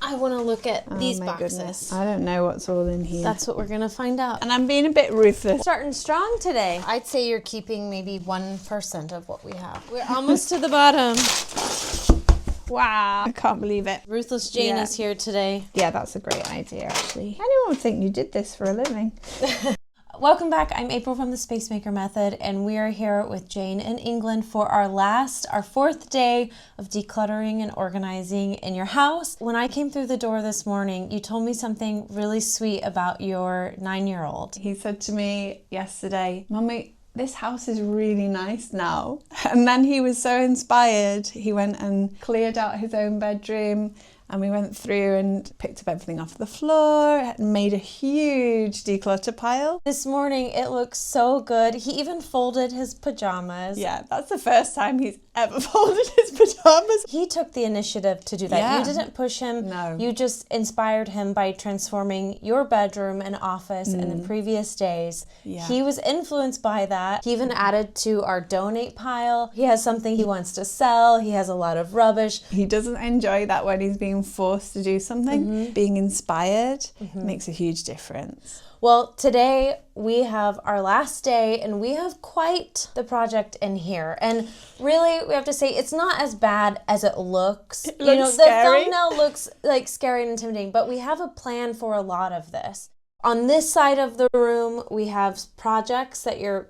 I want to look at these boxes. Goodness. I don't know what's all in here. That's what we're going to find out. And I'm being a bit ruthless. Starting strong today. I'd say you're keeping maybe 1% of what we have. We're almost to the bottom. Wow. I can't believe it. Ruthless Jane is here today. Yeah, that's a great idea, actually. Anyone would think you did this for a living. Welcome back. I'm April from the Spacemaker Method, and we are here with Jane in England for our 4th day of decluttering and organizing in your house. When I came through the door this morning, you told me something really sweet about your 9-year-old. He said to me yesterday, "Mummy, this house is really nice now." And then he was so inspired. He went and cleared out his own bedroom, and we went through and picked up everything off the floor and made a huge declutter pile. This morning, it looks so good. He even folded his pajamas. Yeah, that's the first time he's ever folded his pajamas. He took the initiative to do that. Yeah. You didn't push him. No. You just inspired him by transforming your bedroom and office in the previous days. Yeah. He was influenced by that. He even added to our donate pile. He has something he wants to sell. He has a lot of rubbish. He doesn't enjoy that when he's being forced to do something. Being inspired makes a huge difference. Well, today we have our last day and we have quite the project in here. And really, we have to say it's not as bad as it looks. It looks the scary. thumbnail looks like scary and intimidating, but we have a plan for a lot of this. On this side of the room, we have projects that you're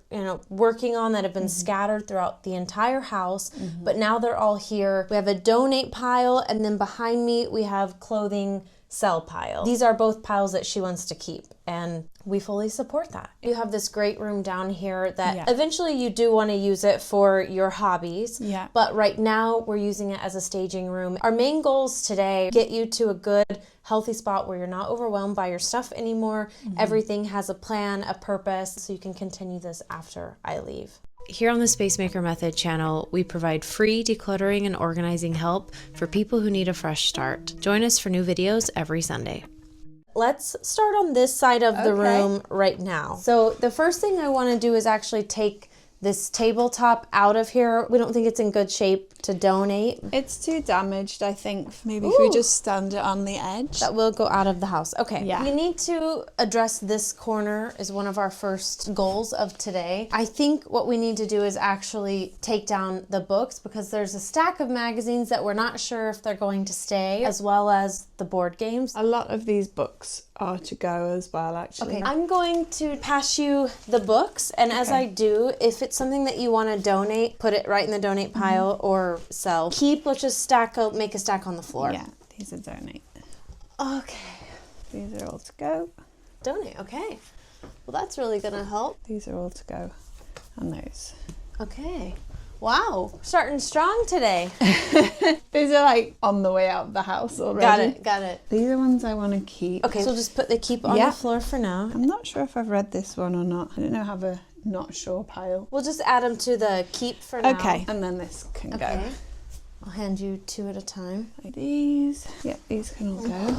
working on that have been scattered throughout the entire house, but now they're all here. We have a donate pile, and then behind me, we have clothing sell pile. These are both piles that she wants to keep, and we fully support that. You have this great room down here that eventually you do want to use it for your hobbies, but right now we're using it as a staging room. Our main goals today, get you to a good, healthy spot where you're not overwhelmed by your stuff anymore. Everything has a plan, a purpose, so you can continue this after I leave. Here on the Spacemaker Method channel, we provide free decluttering and organizing help for people who need a fresh start. Join us for new videos every Sunday. Let's start on this side of the room right now. So the first thing I want to do is actually take this tabletop out of here. We don't think it's in good shape to donate. It's too damaged, I think. Maybe if we just stand it on the edge. That will go out of the house. Okay, Yeah. we need to address this corner as one of our first goals of today. I think what we need to do is actually take down the books because there's a stack of magazines that we're not sure if they're going to stay, as well as the board games. A lot of these books are to go as well, actually. Okay, I'm going to pass you the books, and as I do, if it's something that you want to donate, put it right in the donate pile or sell. Keep, let's just make a stack on the floor. Yeah, these are donate. Okay. These are all to go. Donate, okay. Well, that's really gonna help. These are all to go. And those. Okay. Wow, starting strong today. These are like on the way out of the house already. Got it. These are ones I want to keep. Okay, so we'll just put the keep on the floor for now. I'm not sure if I've read this one or not. I don't know, I have a not sure pile. We'll just add them to the keep for now. Okay, and then this can go. I'll hand you 2 at a time. Like these. Yeah, these can all go.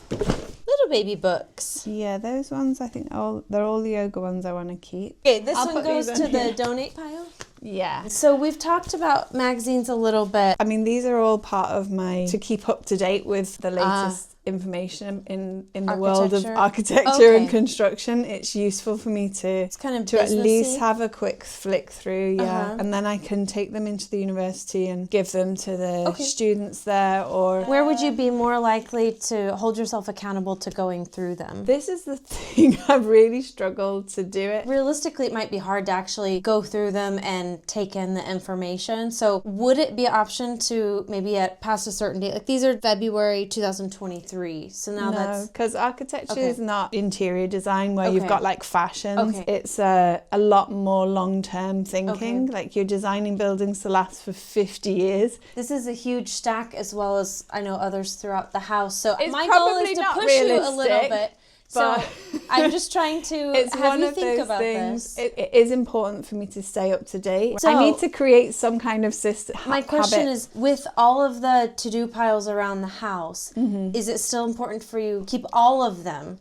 Little baby books. Yeah, those ones I think they're all the yoga ones I want to keep. Okay, this I'll one put goes these to in the here. donate pile. Yeah. So we've talked about magazines a little bit. I mean, these are all part of to keep up to date with the latest information in the world of architecture and construction. It's useful for me to kind of at least have a quick flick through, and then I can take them into the university and give them to the students there. Or where would you be more likely to hold yourself accountable to going through them? This is the thing, I've really struggled to do it. Realistically, it might be hard to actually go through them and take in the information. So would it be an option to maybe at past a certain date, like these are February 2023, so now that's because architecture is not interior design where you've got like fashions. It's a lot more long-term thinking. Like you're designing buildings to last for 50 years. This is a huge stack, as well as I know others throughout the house, so it's my goal is to push you a little bit. So I'm just trying to have you think about this. It is important for me to stay up to date. So I need to create some kind of system. My question is, with all of the to-do piles around the house, is it still important for you to keep all of them?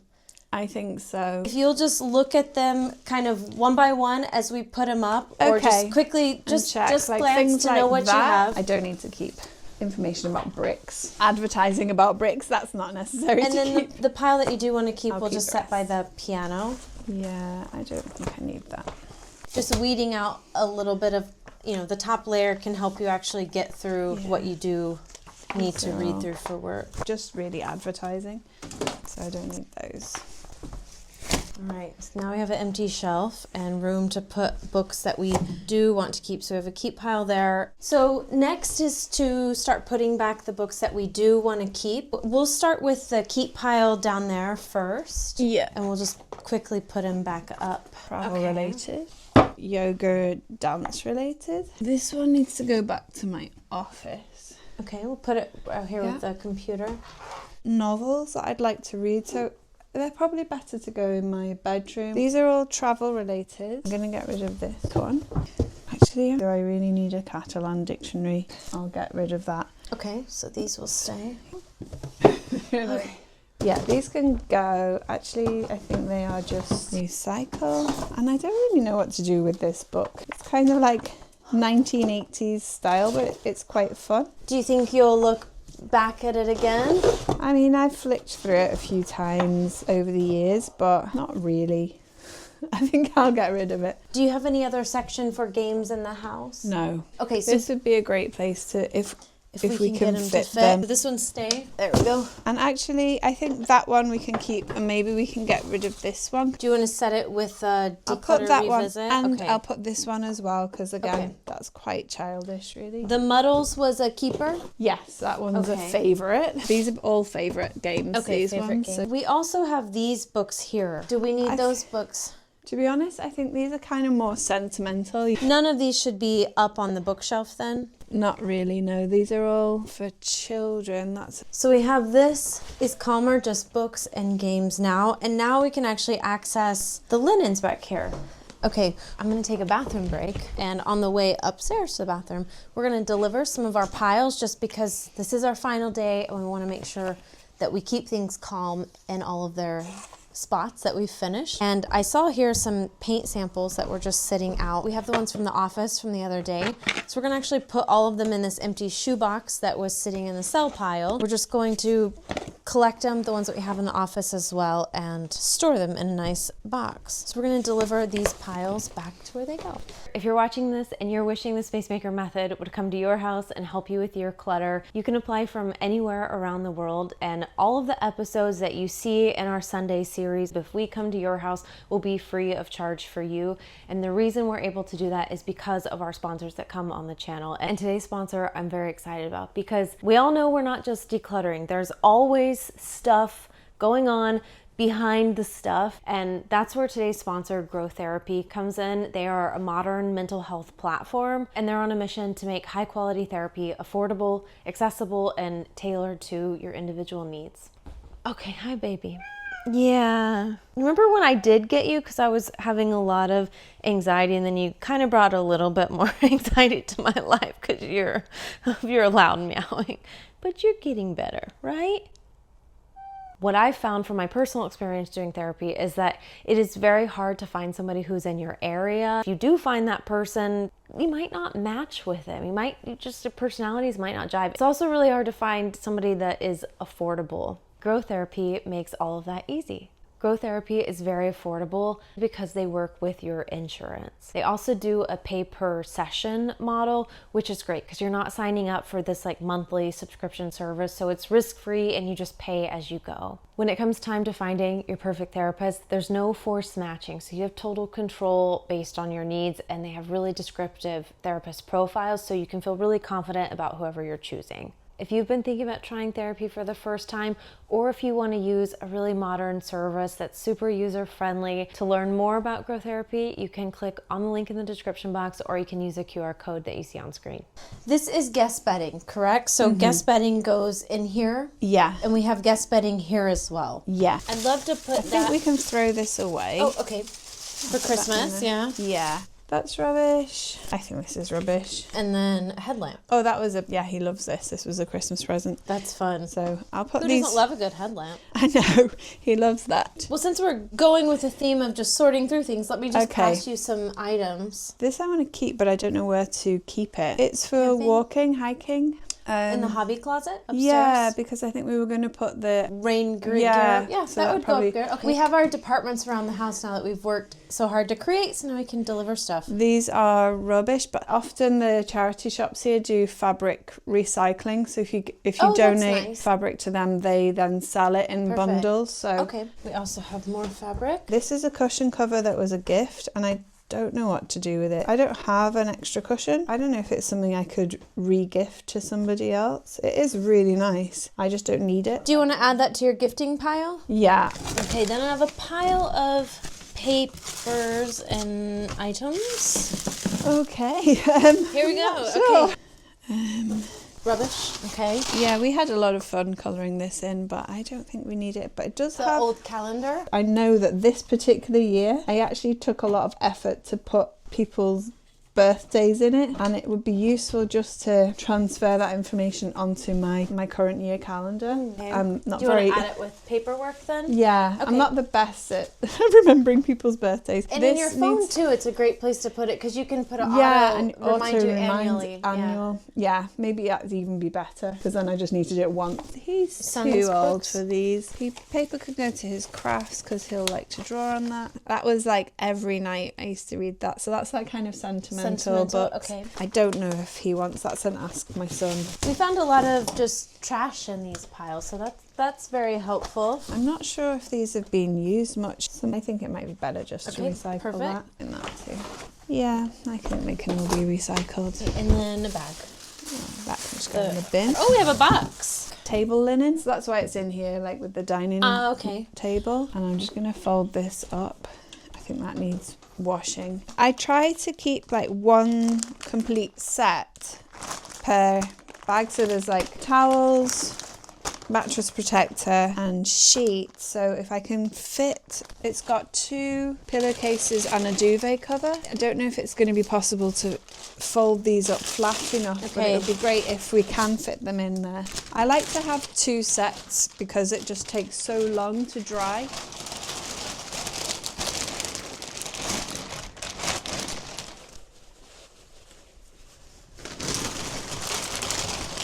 I think so. If you'll just look at them kind of one by one as we put them up, or just quickly, just like glance to know what you have. I don't need to keep. information about bricks. Advertising about bricks, that's not necessary And to then keep. the pile that you do want to keep I'll will keep just the set by rest. the piano. Yeah, I don't think I need that. Just weeding out a little bit of, the top layer can help you actually get through what you do need to read through for work. Just really advertising, so I don't need those. All right, so now we have an empty shelf and room to put books that we do want to keep. So we have a keep pile there. So next is to start putting back the books that we do want to keep. We'll start with the keep pile down there first. Yeah. And we'll just quickly put them back up. Travel related, yoga, dance related. This one needs to go back to my office. Okay, we'll put it out here with the computer. Novels that I'd like to read, so they're probably better to go in my bedroom. These are all travel related. I'm going to get rid of this one. Actually, do I really need a Catalan dictionary? I'll get rid of that. Okay, so these will stay. Okay. Yeah, these can go. Actually, I think they are just new cycle. And I don't really know what to do with this book. It's kind of like 1980s style, but it's quite fun. Do you think you'll look back at it again? I mean, I've flicked through it a few times over the years, but not really. I think I'll get rid of it. Do you have any other section for games in the house? No. Okay, so This would be a great place to, if we can get 'em fit to them. This one stay. There we go. And actually, I think that one we can keep, and maybe we can get rid of this one. Do you want to set it with I'll Declutter put that Revisit? one, and okay. I'll put this one as well, because again, Okay. that's quite childish, really. The Muddles was a keeper. Yes, that one's Okay. a favourite. These are all favourite games, Okay, these favorite ones. game. So, We also have these books here. Do we need those books? to be honest, I think these are kind of more sentimental. None of these should be up on the bookshelf then. Not really, no. These are all for children. So we have this is calmer, just books and games now. And now we can actually access the linens back here. Okay, I'm gonna take a bathroom break, and on the way upstairs to the bathroom, we're gonna deliver some of our piles just because this is our final day and we wanna make sure that we keep things calm in all of their spots that we've finished. And I saw here some paint samples that were just sitting out. We have the ones from the office from the other day. So we're gonna actually put all of them in this empty shoebox that was sitting in the cell pile. We're just going to collect them, the ones that we have in the office as well, and store them in a nice box. So we're gonna deliver these piles back to where they go. If you're watching this and you're wishing the Space Maker method would come to your house and help you with your clutter, you can apply from anywhere around the world, and all of the episodes that you see in our Sunday series, if we come to your house, will be free of charge for you. And the reason we're able to do that is because of our sponsors that come on the channel. And today's sponsor I'm very excited about, because we all know we're not just decluttering. There's always stuff going on behind the stuff, and that's where today's sponsor, Grow Therapy, comes in. They are a modern mental health platform, and they're on a mission to make high quality therapy affordable, accessible, and tailored to your individual needs. Okay, hi baby. Yeah. Remember when I did get you because I was having a lot of anxiety, and then you kind of brought a little bit more anxiety to my life because of your loud meowing. But you're getting better, right? What I've found from my personal experience doing therapy is that it is very hard to find somebody who's in your area. If you do find that person, you might not match with them. Your personalities might not jive. It's also really hard to find somebody that is affordable. Grow Therapy makes all of that easy. Grow Therapy is very affordable because they work with your insurance. They also do a pay per session model, which is great because you're not signing up for this monthly subscription service, so it's risk-free and you just pay as you go. When it comes time to finding your perfect therapist, there's no forced matching, so you have total control based on your needs, and they have really descriptive therapist profiles, so you can feel really confident about whoever you're choosing. If you've been thinking about trying therapy for the first time, or if you want to use a really modern service that's super user-friendly, to learn more about Grow Therapy, you can click on the link in the description box, or you can use a QR code that you see on screen. This is guest bedding, correct? So guest bedding goes in here? Yeah. And we have guest bedding here as well. Yeah. I'd love to put I think we can throw this away. Oh, okay. For Christmas, yeah. Yeah. That's rubbish. I think this is rubbish. And then a headlamp. Oh, that was he loves this. This was a Christmas present. That's fun. So I'll put Who these. doesn't love a good headlamp? I know, he loves that. Well, since we're going with the theme of just sorting through things, let me just pass you some items. This I want to keep, but I don't know where to keep it. It's for walking, hiking. in the hobby closet upstairs? Yeah, because I think we were going to put the rain gear. Yeah, So that would go up there. Okay. We have our departments around the house now that we've worked so hard to create, so now we can deliver stuff. These are rubbish, but often the charity shops here do fabric recycling. So if you donate fabric to them, they then sell it in bundles. So okay. We also have more fabric. This is a cushion cover that was a gift, and I don't know what to do with it. I don't have an extra cushion. I don't know if it's something I could re-gift to somebody else. It is really nice. I just don't need it. Do you want to add that to your gifting pile? Yeah. Okay, then I have a pile of papers and items. Okay. Here we go. Sure. Okay. Rubbish. Okay. Yeah, we had a lot of fun colouring this in, but I don't think we need it. But it does have the old calendar. I know that this particular year, I actually took a lot of effort to put people's birthdays in it, and it would be useful just to transfer that information onto my current year calendar. Okay. I'm not Do you want to add it with paperwork then? Yeah, okay. I'm not the best at remembering people's birthdays. And in your phone too, it's a great place to put it because you can put it remind you annually. Yeah, maybe that'd even be better because then I just need to do it once. He's too old for these. Paper could go to his crafts because he'll like to draw on that. That was like every night I used to read that, so that's like kind of sentimental, but okay. I don't know if he wants that, so ask my son. We found a lot of just trash in these piles, so that's very helpful. I'm not sure if these have been used much, so I think it might be better just to recycle that in that too. Yeah, I think they can all be recycled. And then a bag. That can just go in the bin. Oh, we have a box. Table linen, so that's why it's in here, like with the dining table. And I'm just going to fold this up. I think that needs washing. I try to keep like one complete set per bag, so there's like towels, mattress protector and sheets. So if I can fit, it's got 2 pillowcases and a duvet cover. I don't know if it's going to be possible to fold these up flat enough, but it would be great if we can fit them in there. I like to have 2 sets because it just takes so long to dry.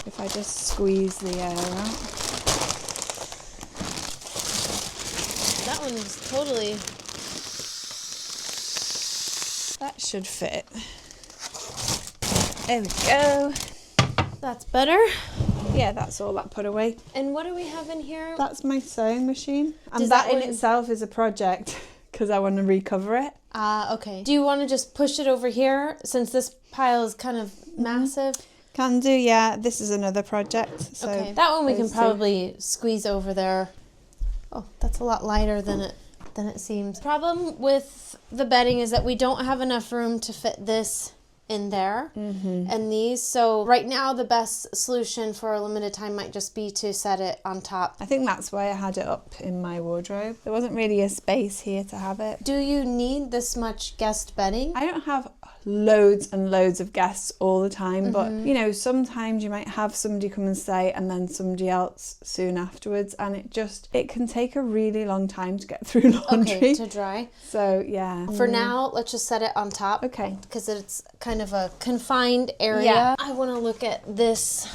If I just squeeze the air out. That one's totally... That should fit. There we go. That's better. Yeah, that's all that put away. And what do we have in here? That's my sewing machine. And that in itself is a project because I want to recover it. Okay. Do you want to just push it over here since this pile is kind of massive? Can do, yeah. This is another project. So okay, that one we can probably squeeze over there. Oh, that's a lot lighter than it seems. Problem with the bedding is that we don't have enough room to fit this in there and these. So right now the best solution for a limited time might just be to set it on top. I think that's why I had it up in my wardrobe. There wasn't really a space here to have it. Do you need this much guest bedding? I don't have loads and loads of guests all the time, but you know, sometimes you might have somebody come and stay and then somebody else soon afterwards, and it can take a really long time to get through laundry. Okay, to dry. So yeah. For now, let's just set it on top. Okay. Because it's kind of a confined area. Yeah. I want to look at these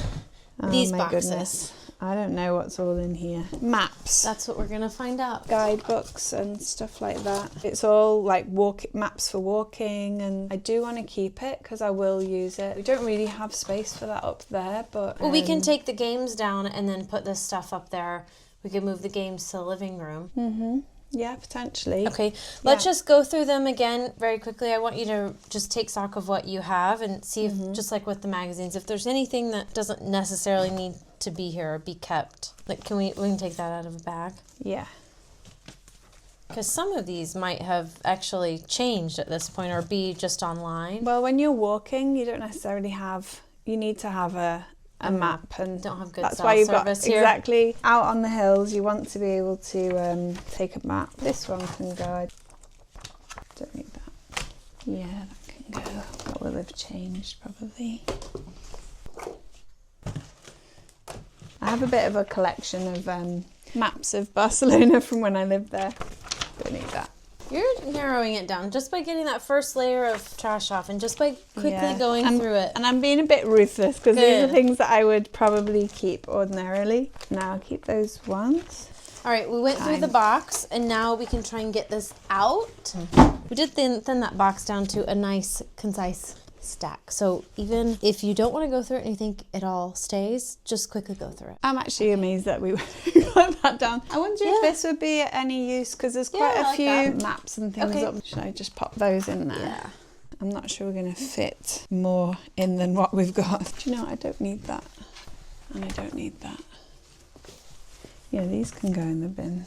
boxes. Goodness. I don't know what's all in here. Maps. That's what we're going to find out. Guidebooks and stuff like that. It's all like maps for walking, and I do want to keep it because I will use it. We don't really have space for that up there, but... Well, we can take the games down and then put this stuff up there. We could move the games to the living room. Yeah, potentially. Okay, let's just go through them again very quickly. I want you to just take stock of what you have and see if, just like with the magazines, if there's anything that doesn't necessarily need to be here or be kept. Like, we can take that out of a bag? Yeah. Because some of these might have actually changed at this point or be just online. Well, when you're walking, you don't necessarily have... You need to have a map, and don't have good that's cell why you've service got here. exactly out on the hills. You want to be able to take a map. This one can go. I don't need that. Yeah, that can go. That will have changed probably. I have a bit of a collection of maps of Barcelona from when I lived there. Don't need that. You're narrowing it down just by getting that first layer of trash off and just by quickly going through it. And I'm being a bit ruthless because these are things that I would probably keep ordinarily. Now I'll keep those ones. All right, we went through the box and now we can try and get this out. We did thin that box down to a nice, concise stack. So even if you don't want to go through it and you think it all stays, just quickly go through it. I'm actually amazed that we got that down. I wonder if this would be at any use because there's quite a few maps and things up. Should I just pop those in there? Yeah. I'm not sure we're going to fit more in than what we've got. Do you know what? I don't need that. And I don't need that. Yeah, these can go in the bin.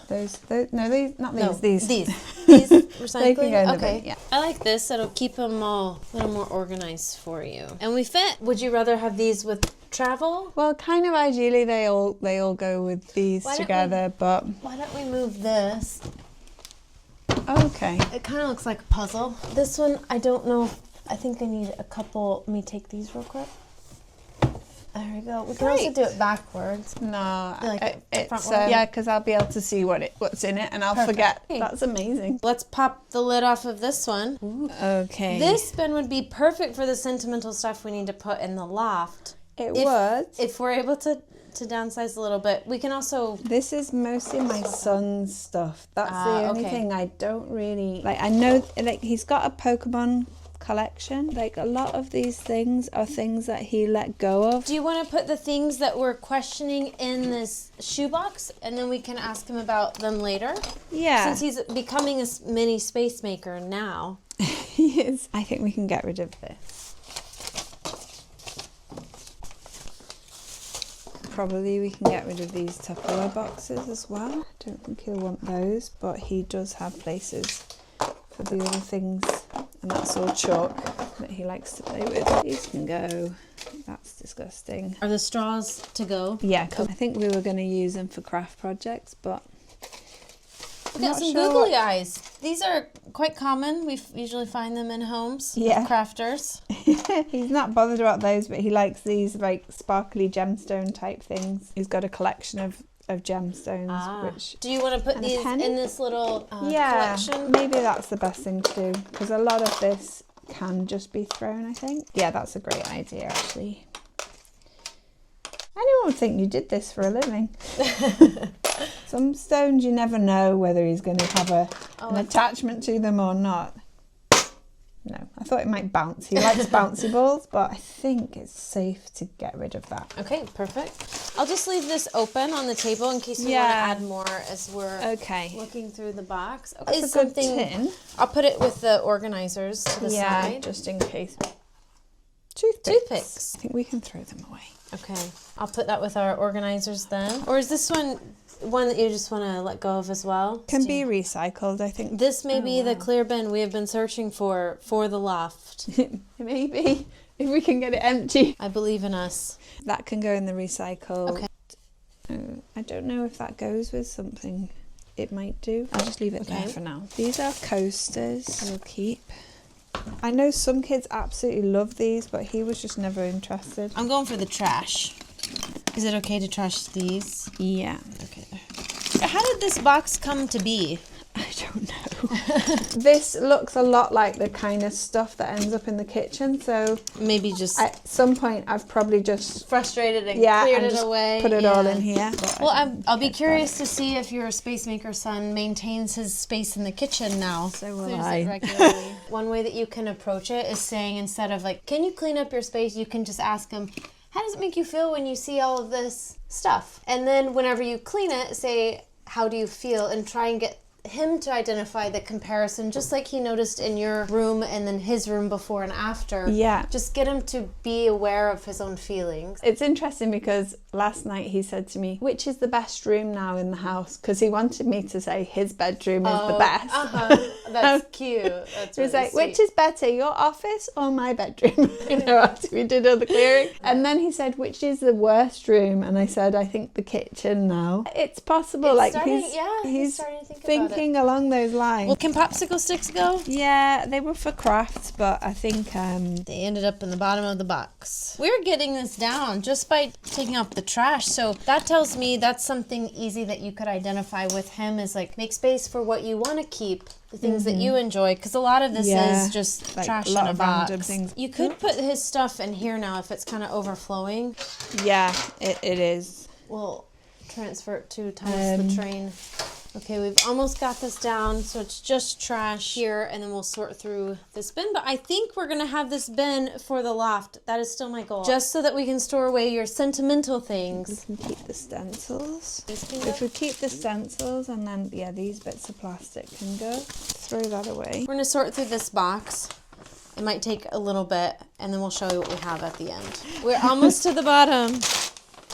Those no, these not these. No, these recycling. They can go in the okay. bin, yeah. I like this. It'll keep them all a little more organized for you. And we fit. Would you rather have these with travel? Well, kind of ideally they all go with these together, but why don't we move this? Okay. It kind of looks like a puzzle. This one, I don't know. I think I need a couple. Let me take these real quick. There we go. We can also do it backwards. No, it's yeah, because I'll be able to see what's in it, and I'll forget. That's amazing. Let's pop the lid off of this one. Ooh. Okay. This bin would be perfect for the sentimental stuff we need to put in the loft. If we're able to downsize a little bit. We can also... This is mostly my son's stuff. That's the only thing I don't really... Like, I know, like, he's got a Pokemon collection. Like, a lot of these things are things that he let go of. Do you want to put the things that we're questioning in this shoebox, and then we can ask him about them later? Yeah. Since he's becoming a mini space maker now. He is. I think we can get rid of this. Probably we can get rid of these Tupperware boxes as well. I don't think he'll want those, but he does have places for the other things, and that's all chalk that he likes to play with. These can go. That's disgusting. Are the straws to go? Yeah, I think we were going to use them for craft projects, but we got some googly eyes. These are quite common. We usually find them in homes. Yeah. Crafters. He's not bothered about those, but he likes these like sparkly gemstone type things. He's got a collection of gemstones. Which do you want to put these in this little collection? Maybe that's the best thing to do, because a lot of this can just be thrown, I think. Yeah, that's a great idea, actually. Anyone would think you did this for a living. Some stones, you never know whether he's going to have an attachment to them or not. No, I thought it might bounce. He likes bouncy balls, but I think it's safe to get rid of that. Okay, perfect. I'll just leave this open on the table in case we want to add more as we're looking through the box. Okay, that's a good tin. I'll put it with the organizers to the side. Just in case. Toothpicks. I think we can throw them away. Okay, I'll put that with our organizers then. Or is this one that you just want to let go of as well? Can be recycled, I think. This may be the clear bin we have been searching for the loft. Maybe, if we can get it empty. I believe in us. That can go in the recycle. Okay. I don't know if that goes with something. It might do. I'll just leave it there for now. These are coasters we'll keep. I know some kids absolutely love these, but he was just never interested. I'm going for the trash. Is it okay to trash these? Yeah. Okay. How did this box come to be? I don't know. This looks a lot like the kind of stuff that ends up in the kitchen, so maybe just at some point I've probably just frustrated and cleared it away. Put it all in here. Well, I'll be curious to see if your space maker son maintains his space in the kitchen now. So will I. It regularly. One way that you can approach it is saying, instead of like, can you clean up your space, you can just ask him, how does it make you feel when you see all of this stuff? And then whenever you clean it, say, how do you feel? And try and get him to identify the comparison, just like he noticed in your room and then his room before and after. Yeah. Just get him to be aware of his own feelings. It's interesting because last night he said to me, which is the best room now in the house? Because he wanted me to say his bedroom is the best. That's cute. That's He was really like, which sweet. is better, your office or my bedroom? After we did all the clearing. And then he said, which is the worst room? And I said, I think the kitchen now. It's possible. It's like starting, he's starting to think about thinking along those lines. Well, can popsicle sticks go? Yeah, they were for crafts, but I think They ended up in the bottom of the box. We're getting this down just by taking out the trash. So that tells me that's something easy that you could identify with him, is like make space for what you want to keep, the things that you enjoy, because a lot of this is just like trash a lot in a of box. random things. You could put his stuff in here now if it's kind of overflowing. yeah, it is. We'll transfer it to Thomas the Train. Okay, we've almost got this down, so it's just trash here, and then we'll sort through this bin. But I think we're gonna have this bin for the loft. That is still my goal. Just so that we can store away your sentimental things. We can keep the stencils. This can If go. we keep the stencils, and then, yeah, these bits of plastic can go. Throw that away. We're gonna sort through this box. It might take a little bit, and then we'll show you what we have at the end. We're almost to the bottom.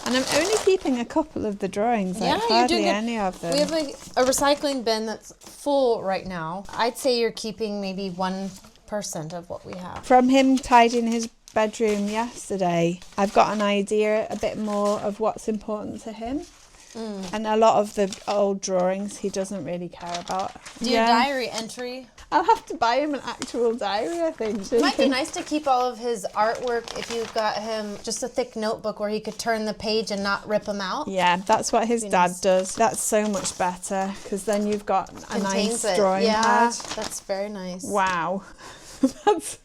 And I'm only keeping a couple of the drawings, like Yeah, you're hardly doing good. any of them. We have like a recycling bin that's full right now. I'd say you're keeping maybe 1% of what we have. From him tidying his bedroom yesterday, I've got an idea a bit more of what's important to him. And a lot of the old drawings he doesn't really care about. Do your diary entry. I'll have to buy him an actual diary, I think. It might be nice to keep all of his artwork if you've got him just a thick notebook where he could turn the page and not rip them out. Yeah, that's what his dad does. That's so much better, because then you've got a nice drawing pad. That's very nice. Wow. That's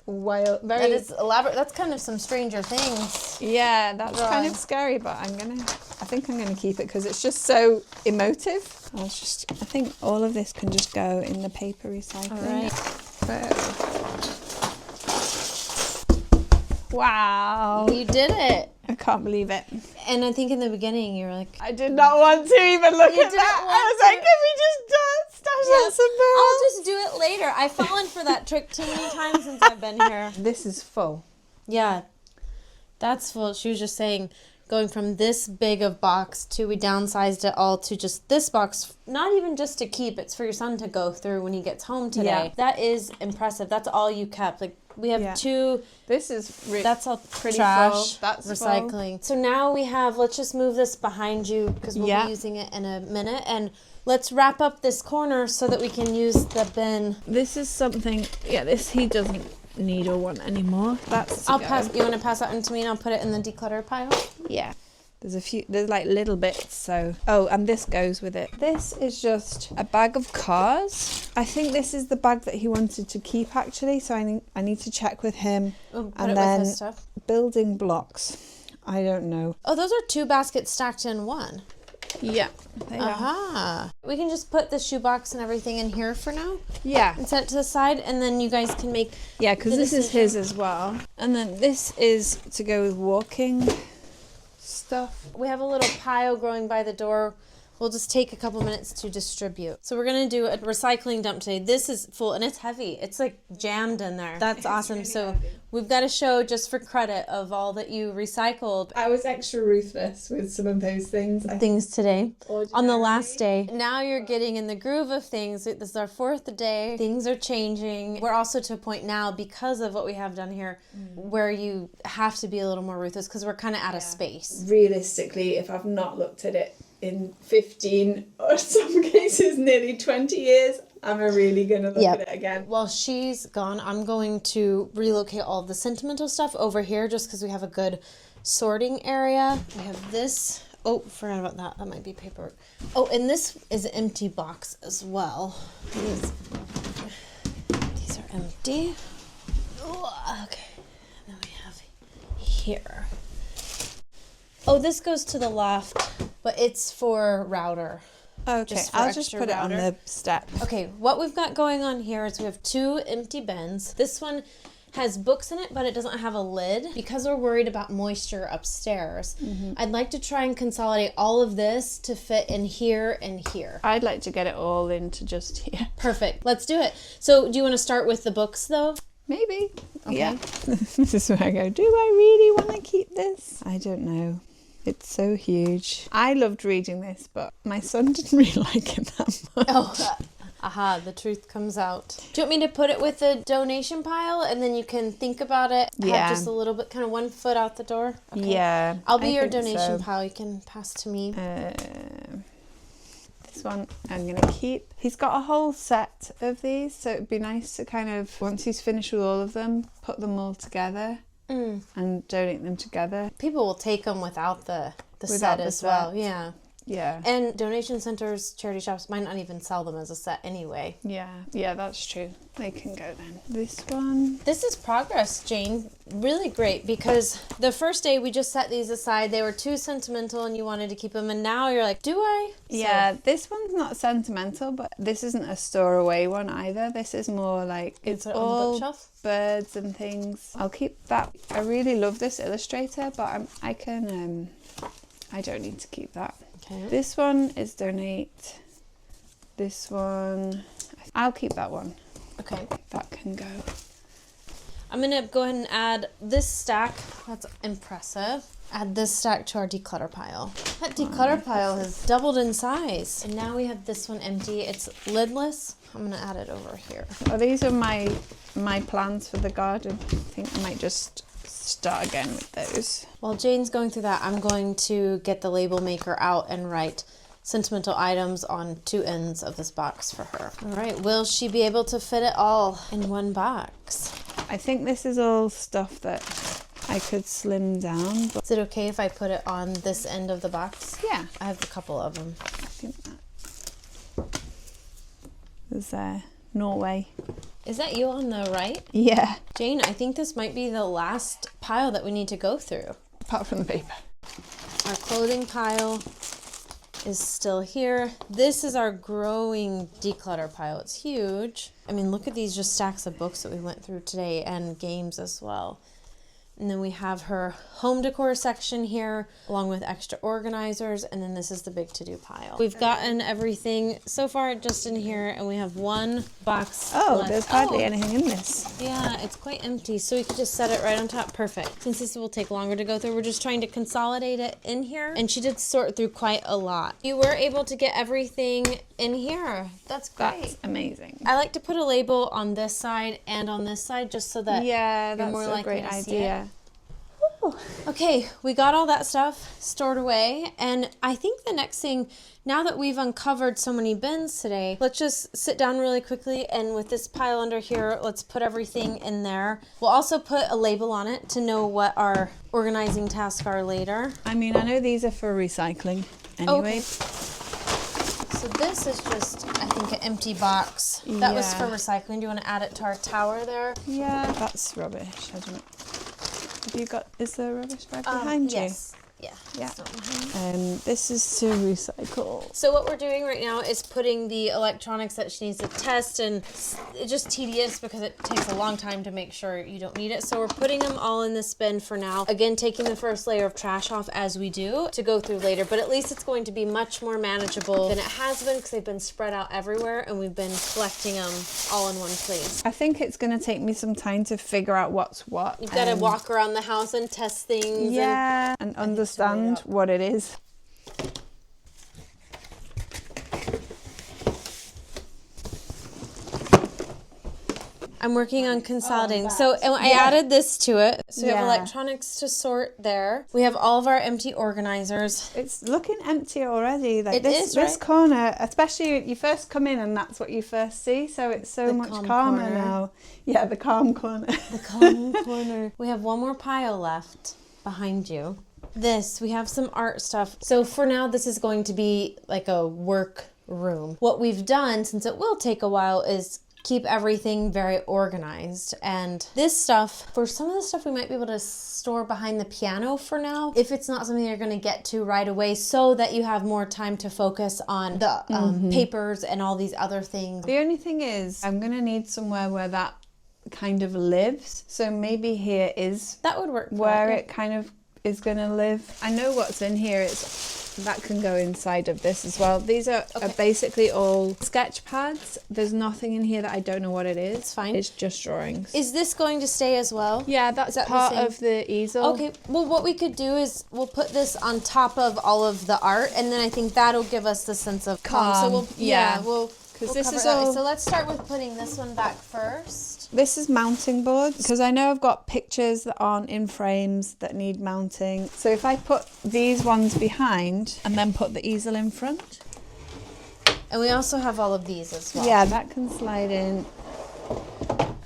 wild. That Very. is elaborate. That's kind of some Stranger Things. Yeah, that's kind of scary, but I think I'm gonna keep it because it's just so emotive. I think all of this can just go in the paper recycling. All right. Wow. You did it. I can't believe it. And I think in the beginning you were like, I did not want to even look You at didn't that. I want was like, to. can we just stash that somewhere I'll else? just do it later. I've fallen for that trick too many times since I've been here. This is full. Yeah, that's full. She was just saying, going from this big of box to we downsized it all to just this box, not even just to keep, it's for your son to go through when he gets home today. Yeah. That is impressive. That's all you kept. Like we have two, This is that's all pretty trash, full. That's recycling. So now we have, let's just move this behind you because we'll be using it in a minute. And let's wrap up this corner so that we can use the bin. This is something, this he doesn't need or want anymore. That's You want to pass that on to me and I'll put it in the declutter pile? Yeah. There's like little bits, so. Oh, and this goes with it. This is just a bag of cars. I think this is the bag that he wanted to keep actually, so I need to check with him. Put and it then with his stuff. building blocks. I don't know. Oh, those are 2 baskets stacked in one. Yeah. They are. Aha. We can just put the shoebox and everything in here for now Yeah. and set it to the side, and then you guys can make. Yeah, because this is his as well. And then this is to go with walking stuff. We have a little pile growing by the door. We'll just take a couple minutes to distribute. So we're going to do a recycling dump today. This is full and it's heavy. It's like jammed in there. That's awesome. Really so heavy. We've got a show just for credit of all that you recycled. I was extra ruthless with some of those things. Today. On the last day. Now you're getting in the groove of things. This is our 4th day. Things are changing. We're also to a point now because of what we have done here where you have to be a little more ruthless because we're kind of out of space. Realistically, if I've not looked at it in 15 or some cases nearly 20 years, am I really going to look at it again? While she's gone, I'm going to relocate all of the sentimental stuff over here just because we have a good sorting area. We have this. Oh, forgot about that. That might be paperwork. Oh, and this is an empty box as well. These are empty. Oh, okay. And then we have here. Oh, this goes to the loft, but it's for router. Okay, I'll just put it on the step. Okay, what we've got going on here is we have 2 empty bins. This one has books in it, but it doesn't have a lid because we're worried about moisture upstairs. I'd like to try and consolidate all of this to fit in here and here. I'd like to get it all into just here. Perfect. Let's do it. So do you want to start with the books though? Maybe. Okay. Yeah. This is where I go, do I really want to keep this? I don't know. It's so huge. I loved reading this, but my son didn't really like it that much. Oh, Aha, the truth comes out. Do you want me to put it with the donation pile and then you can think about it? Yeah. Have just a little bit, kind of 1 foot out the door? Okay. Yeah. I'll be your think donation so. pile. You can pass to me. This one I'm going to keep. He's got a whole set of these, so it'd be nice to kind of, once he's finished with all of them, put them all together and donate them together. People will take them without the Without set the as set. well. Yeah. Yeah. And donation centers, charity shops might not even sell them as a set anyway. Yeah, that's true. They can go then. This one. This is progress, Jane. Really great, because the first day we just set these aside. They were too sentimental and you wanted to keep them. And now you're like, do I? Yeah, this one's not sentimental, but this isn't a store away one either. This is more like it's on the all bookshelf? birds and things. I'll keep that. I really love this illustrator, but I don't need to keep that. Okay. This one is donate. This one, I'll keep that one. Okay. That can go. I'm going to go ahead and add this stack. That's impressive. Add this stack to our declutter pile. That declutter pile has doubled in size. And now we have this one empty. It's lidless. I'm going to add it over here. Oh, these are my plans for the garden. I think I might just start again with those. While Jane's going through that, I'm going to get the label maker out and write sentimental items on 2 ends of this box for her. All right, will she be able to fit it all in one box? I think this is all stuff that I could slim down. But Is it okay if I put it on this end of the box? yeah, I have a couple of them. I think that. There's Norway. Is that you on the right? Yeah, Jane, I think this might be the last pile that we need to go through. apart from the paper. Our clothing pile is still here. This is our growing declutter pile. It's huge. I mean, look at these just stacks of books that we went through today and games as well. And then we have her home decor section here, along with extra organizers, and then this is the big to-do pile. We've gotten everything so far just in here, and we have one box left. There's hardly anything in this. Yeah, it's quite empty, so we could just set it right on top. Perfect. Since this will take longer to go through, we're just trying to consolidate it in here, and she did sort through quite a lot. You were able to get everything in here. That's great. That's amazing. I like to put a label on this side and on this side, just so that Yeah, you're that's more a likely great to see it. idea. Okay, we got all that stuff stored away, and I think the next thing, now that we've uncovered so many bins today, let's just sit down really quickly, and with this pile under here, let's put everything in there. We'll also put a label on it to know what our organizing tasks are later. I mean, I know these are for recycling anyway. Okay. So this is just, I think, an empty box. That was for recycling. Do you want to add it to our tower there? Yeah, that's rubbish. I don't. Have you got? Is there a rubbish bag behind you? Yes. Yeah. Yeah. It's not behind me. This is to recycle. So what we're doing right now is putting the electronics that she needs to test, and it's just tedious because it takes a long time to make sure you don't need it. So we're putting them all in this bin for now. Again, taking the first layer of trash off as we do to go through later, but at least it's going to be much more manageable than it has been because they've been spread out everywhere and we've been collecting them all in one place. I think it's going to take me some time to figure out what's what. You've got to walk around the house and test things. Yeah, and understand what it is. I'm working on consolidating. I added this to it. So we have Yeah. electronics to sort there. We have all of our empty organizers. It's looking empty already. Like It this, is, this right? corner, especially you first come in and that's what you first see. So it's so The much calm calmer corner. now. Yeah, the calm corner. The calm corner. We have one more pile left behind you. We have some art stuff. So for now, this is going to be like a work room. What we've done, since it will take a while, is keep everything very organized. And this stuff, for some of the stuff we might be able to store behind the piano for now, if it's not something you're going to get to right away, so that you have more time to focus on the papers and all these other things. The only thing is, I'm going to need somewhere where that kind of lives. So maybe here is That would work. where it kind of is going to live. I know what's in here. That can go inside of this as well. These are basically all sketch pads. There's nothing in here that I don't know what it is. It's fine. It's just drawings. Is this going to stay as well? Yeah, that's that the part same? of the easel. Okay, well, what we could do is we'll put this on top of all of the art, and then I think that'll give us the sense of calm. So Calm, we'll yeah. we'll because We'll this is cover that. all. So let's start with putting this one back first. This is mounting boards, because I know I've got pictures that aren't in frames that need mounting. So if I put these ones behind and then put the easel in front. And we also have all of these as well. Yeah, that can slide in.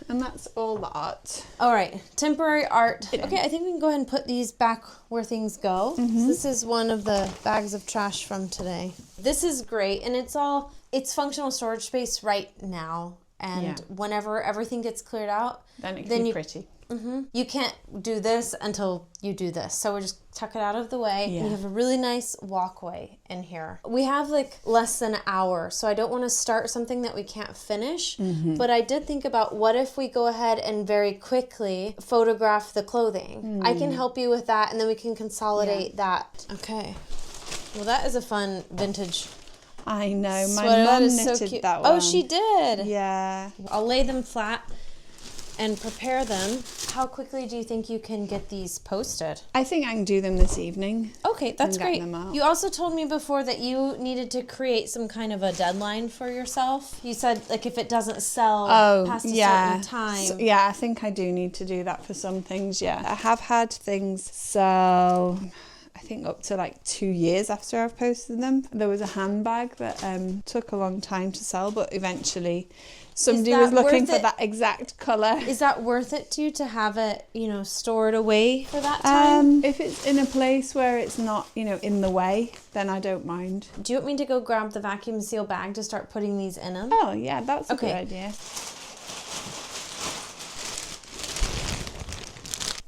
And that's all the art. All right, temporary art. Okay, I think we can go ahead and put these back where things go. So this is one of the bags of trash from today. This is great, and it's functional storage space right now. And whenever everything gets cleared out, Then it can be pretty. You can't do this until you do this. So we just tuck it out of the way. Yeah. And you have a really nice walkway in here. We have like less than an hour, so I don't want to start something that we can't finish. But I did think about, what if we go ahead and very quickly photograph the clothing? I can help you with that, and then we can consolidate that. Okay. Well, that is a fun vintage I know, my sweater. That mum is so knitted cute. that one. Oh, she did. Yeah. I'll lay them flat and prepare them. How quickly do you think you can get these posted? I think I can do them this evening. Okay, that's and get great. them out. You also told me before that you needed to create some kind of a deadline for yourself. You said, like, if it doesn't sell past a certain time. So, yeah, I think I do need to do that for some things, yeah. I have had things sell, I think up to like 2 years after I've posted them. There was a handbag that took a long time to sell, but eventually somebody was looking for that exact colour. Is that worth it to you to have it, stored away for that time? If it's in a place where it's not, in the way, then I don't mind. Do you want me to go grab the vacuum seal bag to start putting these in them? Oh, yeah, that's a good idea.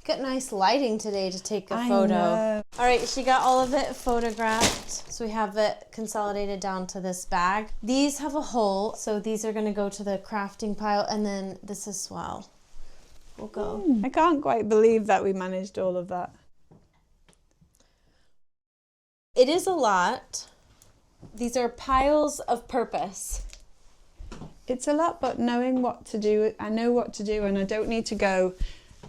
Got nice lighting today to take a I photo. know. All right, she got all of it photographed. So we have it consolidated down to this bag. These have a hole, so these are gonna go to the crafting pile, and then this as well will go. I can't quite believe that we managed all of that. It is a lot. These are piles of purpose. It's a lot, but knowing what to do, I know what to do, and I don't need to go.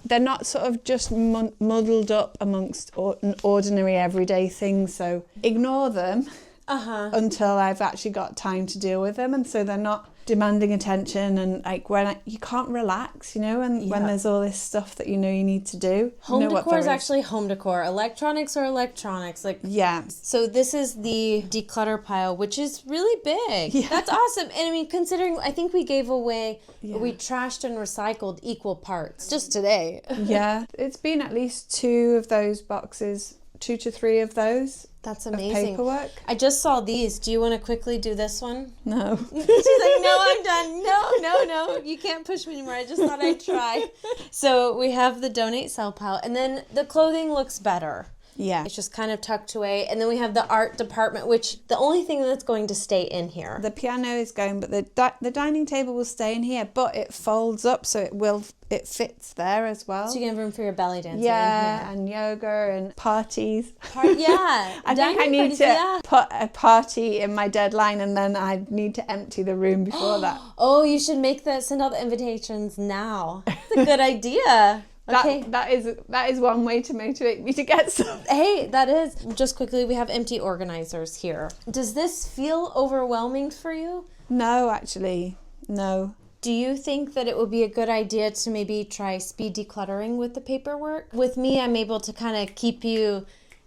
They're not sort of just muddled up amongst ordinary everyday things, so ignore them until I've actually got time to deal with them, and so they're not demanding attention, and like you can't relax, when there's all this stuff that you need to do. Home decor is actually home decor. Electronics are electronics. So this is the declutter pile, which is really big. Yeah. That's awesome. And I mean, considering I think we gave away, we trashed and recycled equal parts just today. Yeah, it's been at least 2 of those boxes, 2 to 3 of those. That's amazing. Paperwork. I just saw these. Do you want to quickly do this one? No. She's like, no, I'm done. No. You can't push me anymore. I just thought I'd try. So we have the donate sell pile, and then the clothing looks better. Yeah. It's just kind of tucked away. And then we have the art department, which the only thing that's going to stay in here. The piano is going, but the dining table will stay in here, but it folds up, so it fits there as well. So you can have room for your belly dancing in here. here. And yoga and parties. Yeah. I think I need to put a party in my deadline, and then I need to empty the room before that. Oh, you should send out the invitations now. That's a good idea. Okay. That is one way to motivate me to get some. Hey, that is. Just quickly, we have empty organizers here. Does this feel overwhelming for you? No, actually, no. Do you think that it would be a good idea to maybe try speed decluttering with the paperwork? With me, I'm able to kind of keep you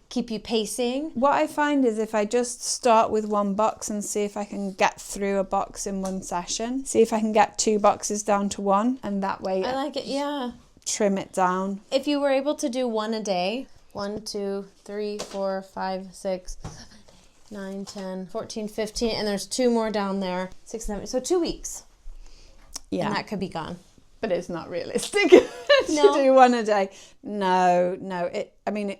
pacing. What I find is if I just start with one box and see if I can get through a box in one session, see if I can get 2 boxes down to 1, and that way I like it, yeah. Trim it down. If you were able to do 1 a day, 1, 2, 3, 4, 5, 6, 7, 8, 9, 10, 14, 15, and there's 2 more down there, 6, 7, so 2 weeks. Yeah. And that could be gone. But it's not realistic to do 1 a day. No.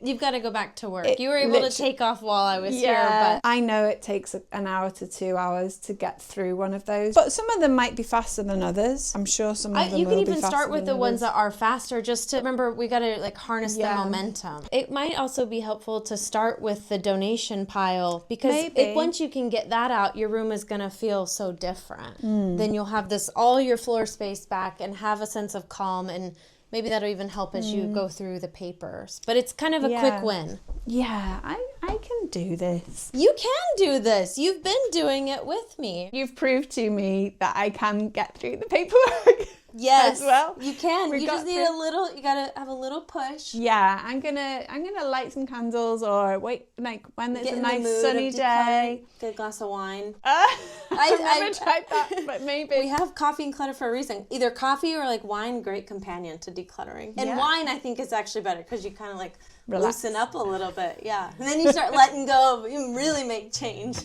You've got to go back to work. You were able to take off while I was here, but I know it takes an hour to 2 hours to get through one of those. But some of them might be faster than others. I'm sure some of them you will can be even faster start with than the ones others. that are faster, just to remember we got to harness the momentum. It might also be helpful to start with the donation pile, because once you can get that out, your room is going to feel so different. Then you'll have all your floor space back and have a sense of calm and maybe that'll even help as you go through the papers. But it's kind of a quick win. Yeah, I can do this. You can do this. You've been doing it with me. You've proved to me that I can get through the paperwork. Yes, as well. You can. You just need a little. You gotta have a little push. Yeah, I'm gonna light some candles or wait, like when there's Get a in the nice mood sunny of day. Get a glass of wine. I've never tried that, but maybe. We have coffee and clutter for a reason. Either coffee or like wine, great companion to decluttering. And wine, I think, is actually better because you kind of like loosen up a little bit. Yeah, and then you start letting go. You really make change.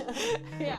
Yeah.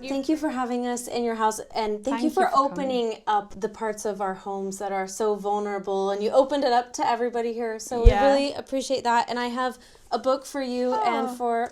Thank you for having us in your house, and thank you for opening up the parts of our homes that are so vulnerable, and you opened it up to everybody here, so we really appreciate that. And I have a book for you and for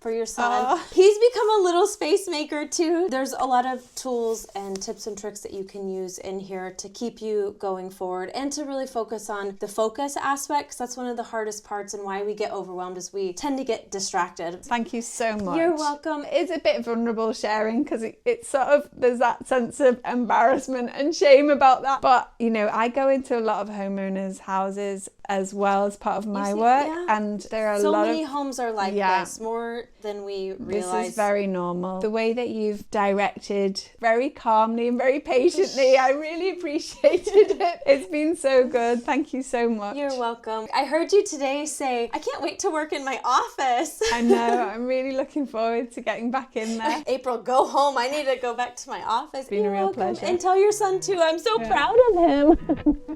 your son. He's become a little space maker too. There's a lot of tools and tips and tricks that you can use in here to keep you going forward and to really focus on the focus aspect, 'cause that's one of the hardest parts and why we get overwhelmed is we tend to get distracted. Thank you so much. You're welcome. It's a bit vulnerable sharing because it's sort of, there's that sense of embarrassment and shame about that. But, you know, I go into a lot of homeowners' houses as well as part of my work, and there are a lot of... So many homes are like this, more than we realize. This is very normal. The way that you've directed very calmly and very patiently, I really appreciated it. It's been so good. Thank you so much. You're welcome. I heard you today say, I can't wait to work in my office. I know. I'm really looking forward to getting back in there. April, go home. I need to go back to my office. It's been a real pleasure. And tell your son too. I'm so proud of him.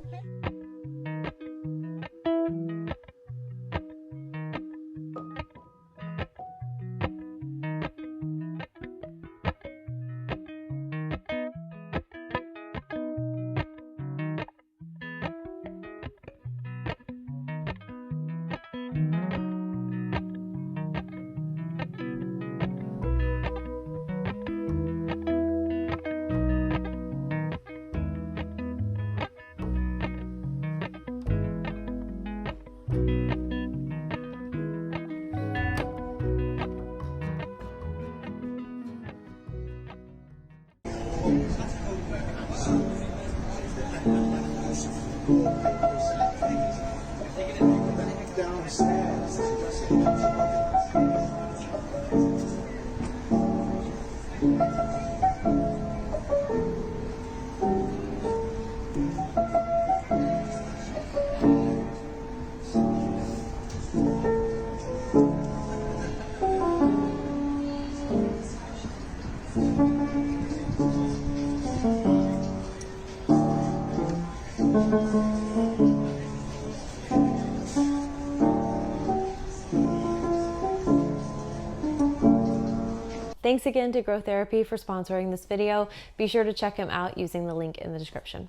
Thanks again to Grow Therapy for sponsoring this video. Be sure to check them out using the link in the description.